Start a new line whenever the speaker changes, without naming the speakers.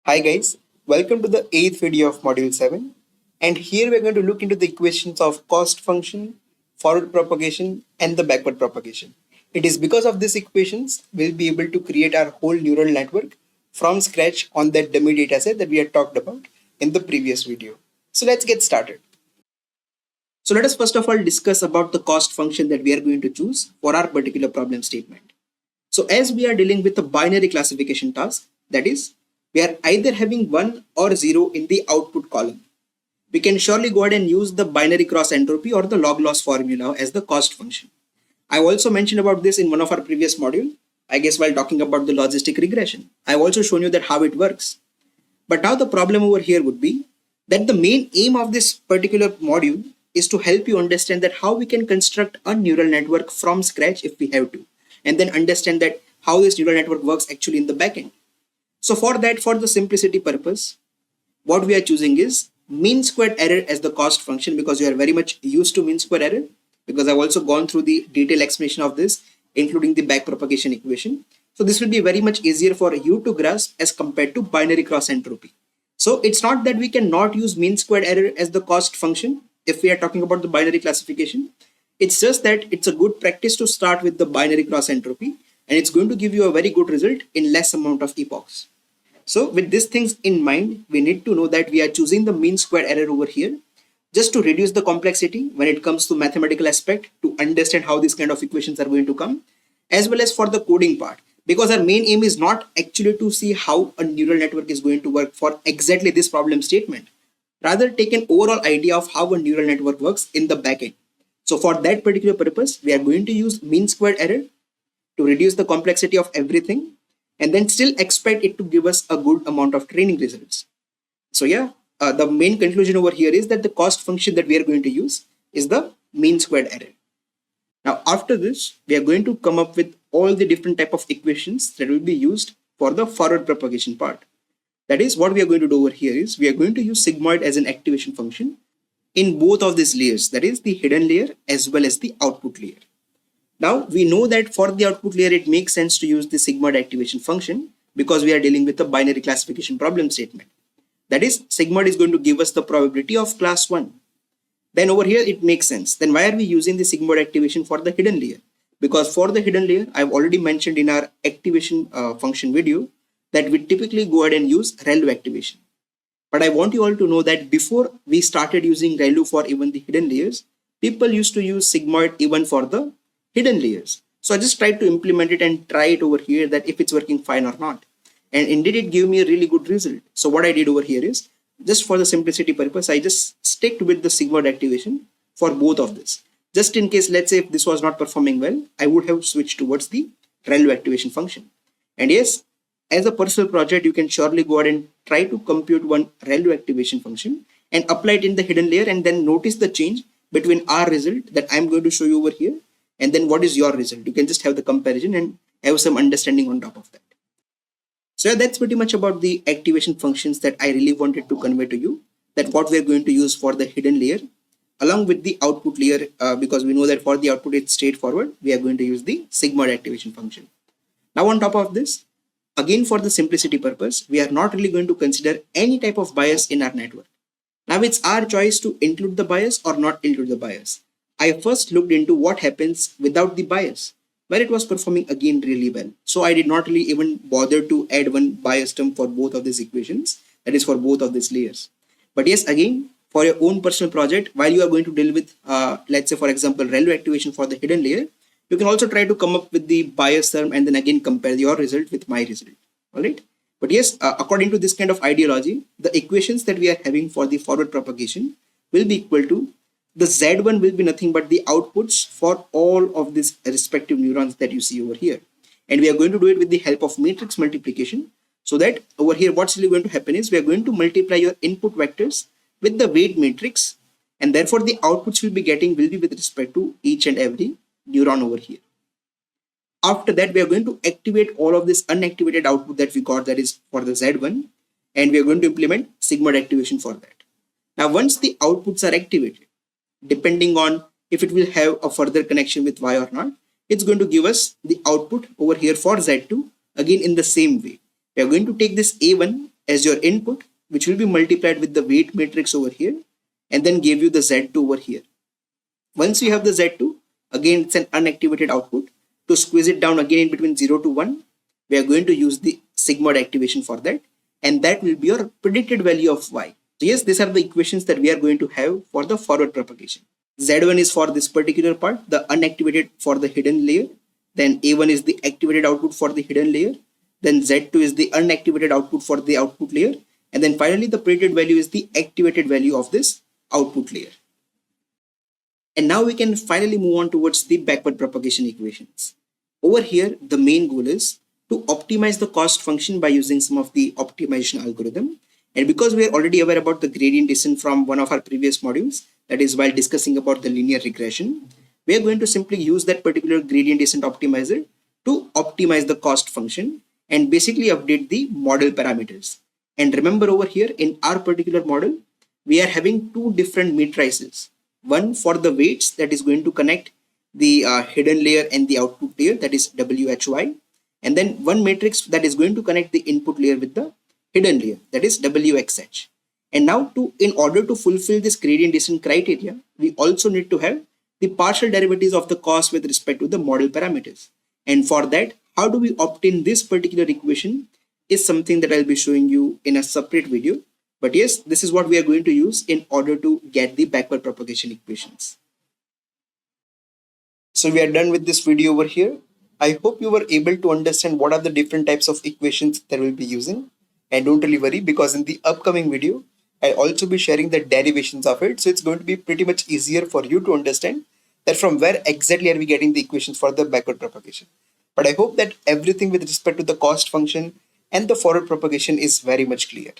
Hi guys, welcome to the 8th video of module 7, and here we're going to look into the equations of cost function, forward propagation and the backward propagation. It is because of these equations we'll be able to create our whole neural network from scratch on that dummy dataset that we had talked about in the previous video. So let's get started. So let us first of all discuss about the cost function that we are going to choose for our particular problem statement. So as we are dealing with a binary classification task, that is, we are either having 1 or 0 in the output column. We can surely go ahead and use the binary cross entropy or the log loss formula as the cost function. I also mentioned about this in one of our previous module, I guess while talking about the logistic regression. I've also shown you that how it works. But now the problem over here would be that the main aim of this particular module is to help you understand that how we can construct a neural network from scratch if we have to, and then understand that how this neural network works actually in the backend. So for that, for the simplicity purpose, what we are choosing is mean squared error as the cost function, because you are very much used to mean square error, because I've also gone through the detailed explanation of this, including the backpropagation equation. So this will be very much easier for you to grasp as compared to binary cross entropy. So it's not that we cannot use mean squared error as the cost function if we are talking about the binary classification. It's just that it's a good practice to start with the binary cross entropy, and it's going to give you a very good result in less amount of epochs. So with these things in mind, we need to know that we are choosing the mean squared error over here just to reduce the complexity when it comes to mathematical aspect, to understand how these kind of equations are going to come, as well as for the coding part, because our main aim is not actually to see how a neural network is going to work for exactly this problem statement, rather take an overall idea of how a neural network works in the backend. So for that particular purpose, we are going to use mean squared error to reduce the complexity of everything, and then still expect it to give us a good amount of training results. So yeah, the main conclusion over here is that the cost function that we are going to use is the mean squared error. Now after this, we are going to come up with all the different type of equations that will be used for the forward propagation part. That is, what we are going to do over here is we are going to use sigmoid as an activation function in both of these layers, that is the hidden layer as well as the output layer. Now we know that for the output layer it makes sense to use the sigmoid activation function because we are dealing with a binary classification problem statement. That is, sigmoid is going to give us the probability of class 1. Then over here it makes sense. Then why are we using the sigmoid activation for the hidden layer? Because for the hidden layer, I've already mentioned in our activation function video that we typically go ahead and use ReLU activation. But I want you all to know that before we started using ReLU for even the hidden layers, people used to use sigmoid even for the hidden layers. So I just tried to implement it and try it over here that if it's working fine or not. And indeed it gave me a really good result. So what I did over here is, just for the simplicity purpose, I just stick with the sigmoid activation for both of this. Just in case, let's say if this was not performing well, I would have switched towards the ReLU activation function. And yes, as a personal project, you can surely go ahead and try to compute one ReLU activation function and apply it in the hidden layer, and then notice the change between our result that I'm going to show you over here and then what is your result. You can just have the comparison and have some understanding on top of that. So yeah, that's pretty much about the activation functions that I really wanted to convey to you, that what we're going to use for the hidden layer along with the output layer, because we know that for the output it's straightforward, we are going to use the sigmoid activation function. Now on top of this, again for the simplicity purpose, we are not really going to consider any type of bias in our network. Now it's our choice to include the bias or not include the bias. I first looked into what happens without the bias, where it was performing again really well. So I did not really even bother to add one bias term for both of these equations, that is for both of these layers. But yes, again, for your own personal project, while you are going to deal with, let's say for example, ReLU activation for the hidden layer, you can also try to come up with the bias term and then again compare your result with my result. All right. But yes, according to this kind of ideology, the equations that we are having for the forward propagation will be equal to the Z1 will be nothing but the outputs for all of these respective neurons that you see over here. And we are going to do it with the help of matrix multiplication. So that over here, what's really going to happen is we are going to multiply your input vectors with the weight matrix. And therefore the outputs will be with respect to each and every neuron over here. After that, we are going to activate all of this unactivated output that we got, that is for the Z1. And we are going to implement sigmoid activation for that. Now, once the outputs are activated, depending on if it will have a further connection with Y or not, it's going to give us the output over here for Z2 again in the same way. We are going to take this A1 as your input, which will be multiplied with the weight matrix over here, and then give you the Z2 over here. Once you have the Z2, again it's an unactivated output. To squeeze it down again in between 0 to 1, we are going to use the sigmoid activation for that, and that will be your predicted value of Y. So yes, these are the equations that we are going to have for the forward propagation. Z1 is for this particular part, the unactivated for the hidden layer. Then A1 is the activated output for the hidden layer. Then Z2 is the unactivated output for the output layer. And then finally, the predicted value is the activated value of this output layer. And now we can finally move on towards the backward propagation equations. Over here, the main goal is to optimize the cost function by using some of the optimization algorithm. And because we are already aware about the gradient descent from one of our previous modules, that is while discussing about the linear regression, we are going to simply use that particular gradient descent optimizer to optimize the cost function and basically update the model parameters. And remember over here in our particular model, we are having two different matrices. One for the weights that is going to connect the hidden layer and the output layer, that is WHY. And then one matrix that is going to connect the input layer with the hidden layer, that is WXH. And now in order to fulfill this gradient descent criteria, we also need to have the partial derivatives of the cost with respect to the model parameters. And for that, how do we obtain this particular equation is something that I'll be showing you in a separate video. But yes, this is what we are going to use in order to get the backward propagation equations. So we are done with this video over here. I hope you were able to understand what are the different types of equations that we'll be using. And don't really worry, because in the upcoming video, I'll also be sharing the derivations of it. So it's going to be pretty much easier for you to understand that from where exactly are we getting the equations for the backward propagation. But I hope that everything with respect to the cost function and the forward propagation is very much clear.